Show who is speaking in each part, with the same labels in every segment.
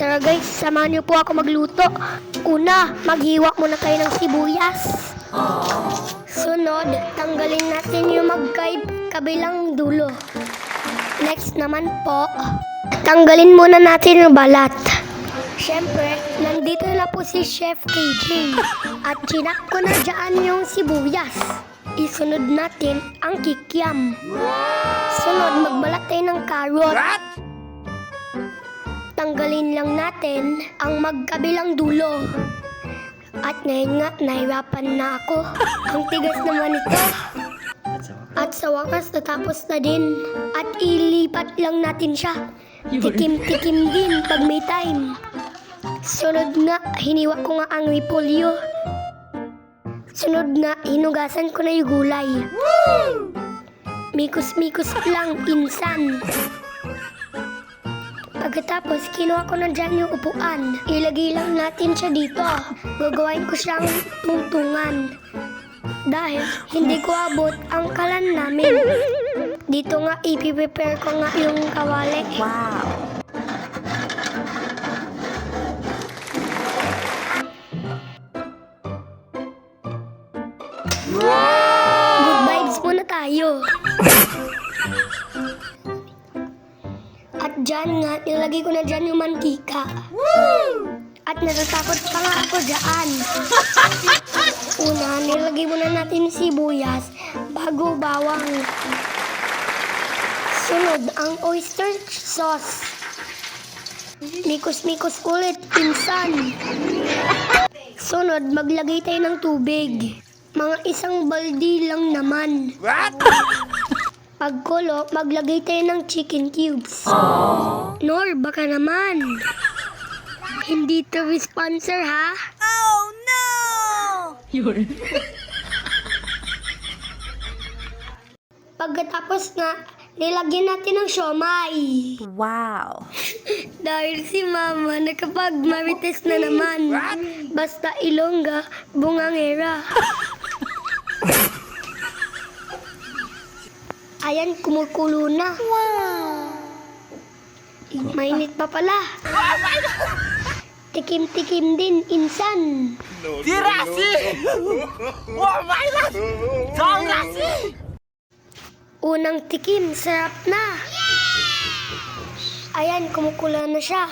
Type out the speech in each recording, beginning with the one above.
Speaker 1: Tara guys, samahan niyo po ako magluto. Una, maghiwa muna tayo ng sibuyas. Sunod, tanggalin natin yung kabilang dulo. Next naman po, tanggalin muna natin yung balat. Siyempre, nandito na po si Chef KJ. At chinak ko na dyan yung sibuyas. Isunod natin ang kikiam. Sunod, magbalat tayo ng karot. Tanggalin lang natin ang magkabilang dulo. At ngayon nga, nahirapan na ako. Ang tigas naman ito. At sa wakas, natapos na din. At ilipat lang natin siya. Tikim-tikim din pag may time. Sunod nga, hiniwa ko nga ang repolyo. Sunod nga, hinugasan ko na yung gulay. Mikos-mikos lang, insan. Pagkatapos, kinuha ko na dyan yung upuan. Ilagay lang natin siya dito. Gagawain ko siyang tungtungan. Dahil hindi ko abot ang kalan namin. Dito nga, ipiprepare ko nga yung kawali.
Speaker 2: Wow!
Speaker 1: Good vibes muna tayo. At dyan nga, nilagay ko na dyan yung mantika. At natatakot pa nga ako dyan. Una, nilagay muna natin yung sibuyas bago bawang. Sunod, ang oyster sauce. Mikos-mikos ulit, pinsan. Sunod, maglagay tayo ng tubig. Mga isang baldi lang naman. Pagkulo, maglagay tayo ng chicken cubes. Nor, baka naman. Hindi to sponsor, ha?
Speaker 2: Oh no!
Speaker 1: Pagkatapos nga, nilagyan natin ng siomay.
Speaker 2: Wow!
Speaker 1: Dahil si Mama nakapag-marites na naman. Basta Ilongga, bungangera. Ayan, kumukulo na.
Speaker 2: Wow!
Speaker 1: Mainit pa pala. Tikim-tikim din, insan.
Speaker 3: Dirasi! Oh my God! Dirasi!
Speaker 1: Unang tikim, sarap na. Ayan, kumukulo na siya.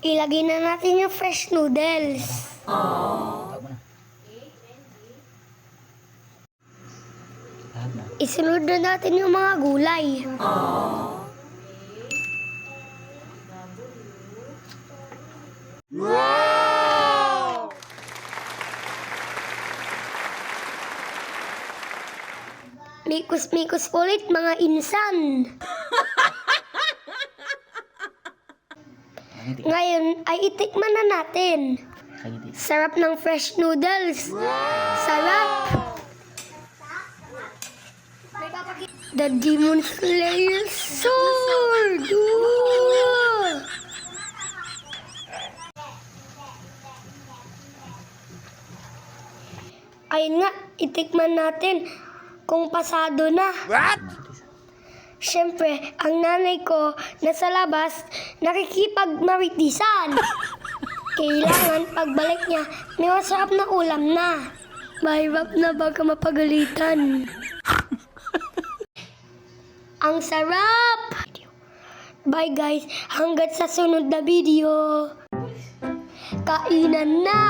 Speaker 1: Ilagay na natin yung fresh noodles. Isunod na natin yung mga gulay.
Speaker 3: Wow!
Speaker 1: Mikos-mikos ulit mga insan. Ngayon ay itikman na natin. Sarap ng fresh noodles. Sarap. The Demon Slayer Sword. Ooh. Ayun nga, itikman natin kung pasado na.
Speaker 3: What?
Speaker 1: Siyempre, ang nanay ko nasa labas nakikipagmaritisan. Kailangan pagbalik niya, may masarap na ulam na. Mahirap na baka mapagalitan. Ang sarap! Bye guys, hanggat sa sunod na video. Kainan na!